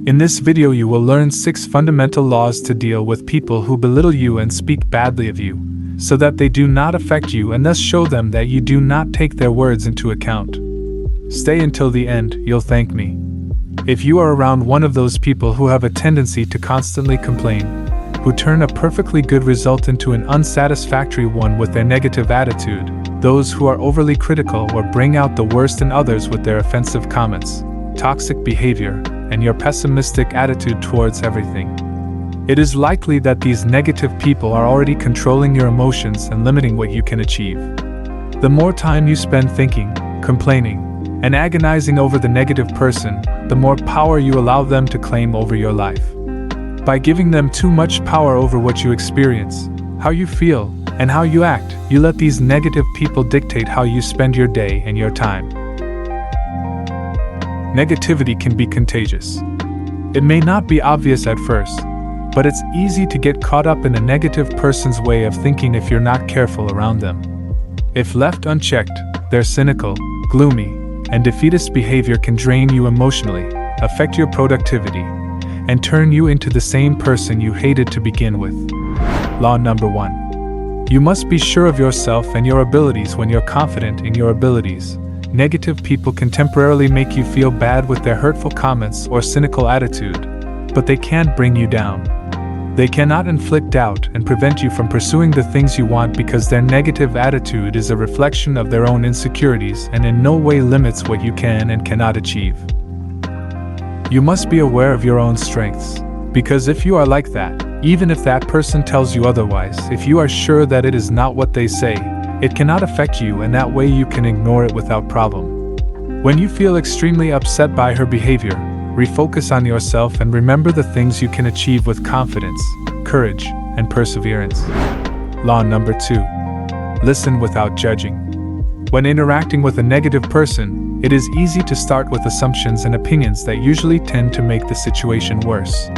In this video you will learn 6 fundamental laws to deal with people who belittle you and speak badly of you, so that they do not affect you and thus show them that you do not take their words into account. Stay until the end, you'll thank me. If you are around one of those people who have a tendency to constantly complain, who turn a perfectly good result into an unsatisfactory one with their negative attitude, those who are overly critical or bring out the worst in others with their offensive comments, toxic behavior, and your pessimistic attitude towards everything, it is likely that these negative people are already controlling your emotions and limiting what you can achieve. The more time you spend thinking, complaining, and agonizing over the negative person, the more power you allow them to claim over your life. By giving them too much power over what you experience, how you feel, and how you act, you let these negative people dictate how you spend your day and your time. Negativity can be contagious. It may not be obvious at first, but it's easy to get caught up in a negative person's way of thinking if you're not careful around them. If left unchecked, their cynical, gloomy, and defeatist behavior can drain you emotionally, affect your productivity, and turn you into the same person you hated to begin with. Law number 1. You must be sure of yourself and your abilities. When you're confident in your abilities, negative people can temporarily make you feel bad with their hurtful comments or cynical attitude, but they can't bring you down. They cannot inflict doubt and prevent you from pursuing the things you want because their negative attitude is a reflection of their own insecurities and in no way limits what you can and cannot achieve. You must be aware of your own strengths, because if you are like that, even if that person tells you otherwise, if you are sure that it is not what they say, it cannot affect you, and that way you can ignore it without problem. When you feel extremely upset by her behavior, refocus on yourself and remember the things you can achieve with confidence, courage, and perseverance. Law number 2. Listen without judging. When interacting with a negative person, it is easy to start with assumptions and opinions that usually tend to make the situation worse.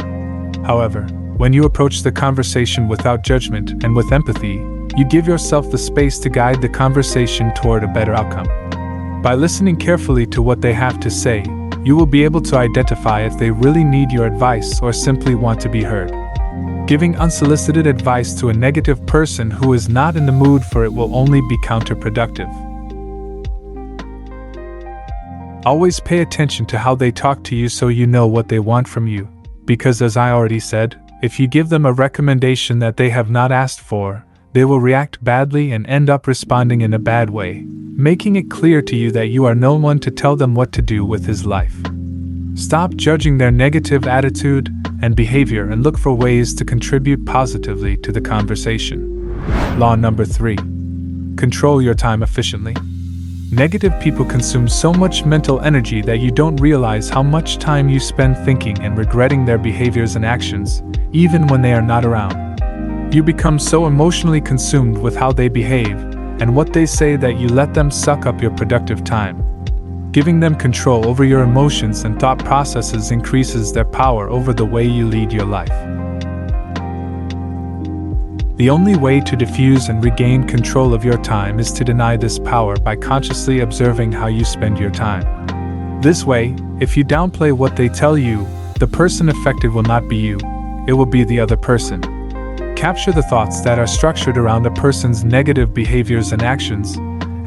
However, when you approach the conversation without judgment and with empathy, you give yourself the space to guide the conversation toward a better outcome. By listening carefully to what they have to say, you will be able to identify if they really need your advice or simply want to be heard. Giving unsolicited advice to a negative person who is not in the mood for it will only be counterproductive. Always pay attention to how they talk to you so you know what they want from you, because as I already said, if you give them a recommendation that they have not asked for, they will react badly and end up responding in a bad way, making it clear to you that you are no one to tell them what to do with his life. Stop judging their negative attitude and behavior and look for ways to contribute positively to the conversation. Law number 3. Control your time efficiently. Negative people consume so much mental energy that you don't realize how much time you spend thinking and regretting their behaviors and actions, even when they are not around. You become so emotionally consumed with how they behave and what they say that you let them suck up your productive time. Giving them control over your emotions and thought processes increases their power over the way you lead your life. The only way to diffuse and regain control of your time is to deny this power by consciously observing how you spend your time. This way, if you downplay what they tell you, the person affected will not be you, it will be the other person. Capture the thoughts that are structured around a person's negative behaviors and actions,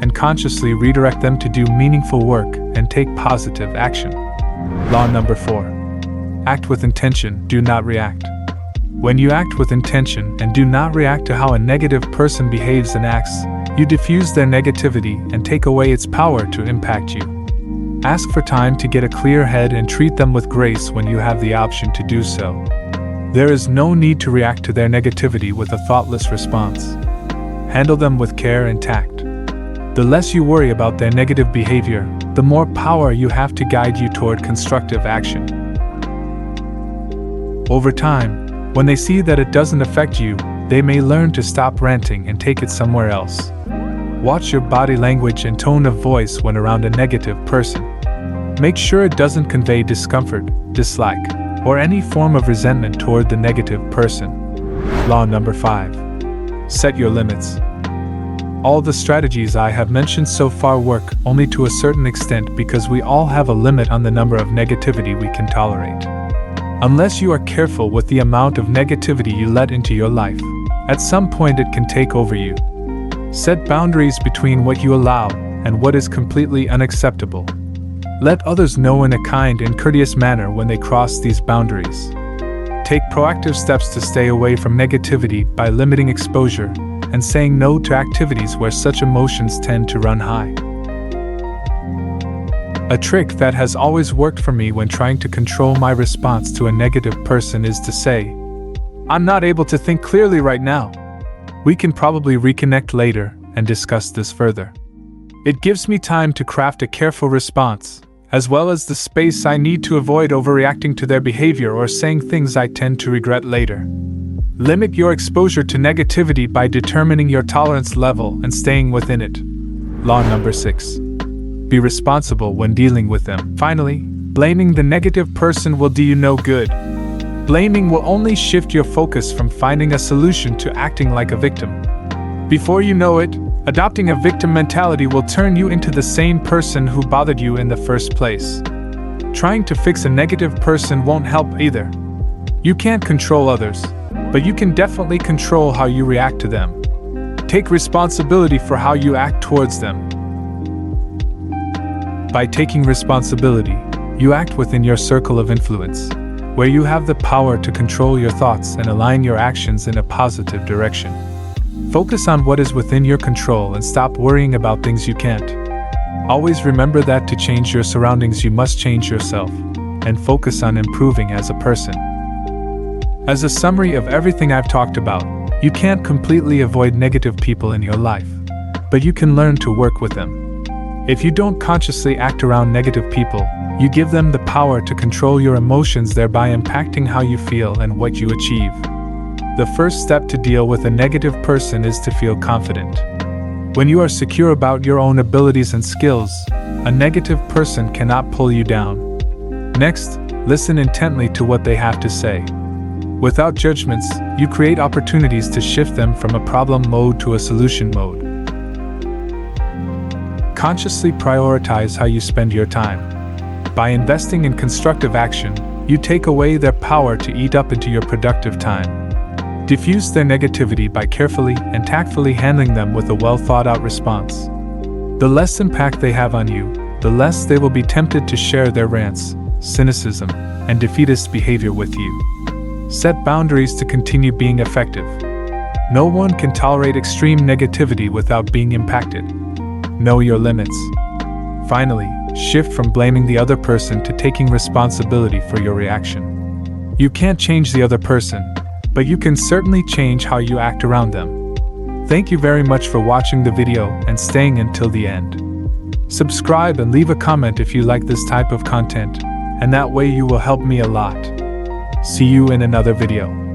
and consciously redirect them to do meaningful work and take positive action. Law number 4. Act with intention, do not react. When you act with intention and do not react to how a negative person behaves and acts, you diffuse their negativity and take away its power to impact you. Ask for time to get a clear head and treat them with grace when you have the option to do so. There is no need to react to their negativity with a thoughtless response. Handle them with care and tact. The less you worry about their negative behavior, the more power you have to guide you toward constructive action. Over time, when they see that it doesn't affect you, they may learn to stop ranting and take it somewhere else. Watch your body language and tone of voice when around a negative person. Make sure it doesn't convey discomfort, dislike, or any form of resentment toward the negative person. Law number 5. Set your limits. All the strategies I have mentioned so far work only to a certain extent because we all have a limit on the number of negativity we can tolerate. Unless you are careful with the amount of negativity you let into your life, at some point it can take over you. Set boundaries between what you allow and what is completely unacceptable. Let others know in a kind and courteous manner when they cross these boundaries. Take proactive steps to stay away from negativity by limiting exposure and saying no to activities where such emotions tend to run high. A trick that has always worked for me when trying to control my response to a negative person is to say, "I'm not able to think clearly right now. We can probably reconnect later and discuss this further." It gives me time to craft a careful response, as well as the space I need to avoid overreacting to their behavior or saying things I tend to regret later. Limit your exposure to negativity by determining your tolerance level and staying within it. Law number 6. Be responsible when dealing with them. Finally, blaming the negative person will do you no good. Blaming will only shift your focus from finding a solution to acting like a victim. Before you know it, adopting a victim mentality will turn you into the same person who bothered you in the first place. Trying to fix a negative person won't help either. You can't control others, but you can definitely control how you react to them. Take responsibility for how you act towards them. By taking responsibility, you act within your circle of influence, where you have the power to control your thoughts and align your actions in a positive direction. Focus on what is within your control and stop worrying about things you can't. Always remember that to change your surroundings you must change yourself, and focus on improving as a person. As a summary of everything I've talked about, you can't completely avoid negative people in your life, but you can learn to work with them. If you don't consciously act around negative people, you give them the power to control your emotions, thereby impacting how you feel and what you achieve. The first step to deal with a negative person is to feel confident. When you are secure about your own abilities and skills, a negative person cannot pull you down. Next, listen intently to what they have to say. Without judgments, you create opportunities to shift them from a problem mode to a solution mode. Consciously prioritize how you spend your time. By investing in constructive action, you take away their power to eat up into your productive time. Diffuse their negativity by carefully and tactfully handling them with a well-thought-out response. The less impact they have on you, the less they will be tempted to share their rants, cynicism, and defeatist behavior with you. Set boundaries to continue being effective. No one can tolerate extreme negativity without being impacted. Know your limits. Finally, shift from blaming the other person to taking responsibility for your reaction. You can't change the other person, but you can certainly change how you act around them. Thank you very much for watching the video and staying until the end. Subscribe and leave a comment if you like this type of content, and that way you will help me a lot. See you in another video.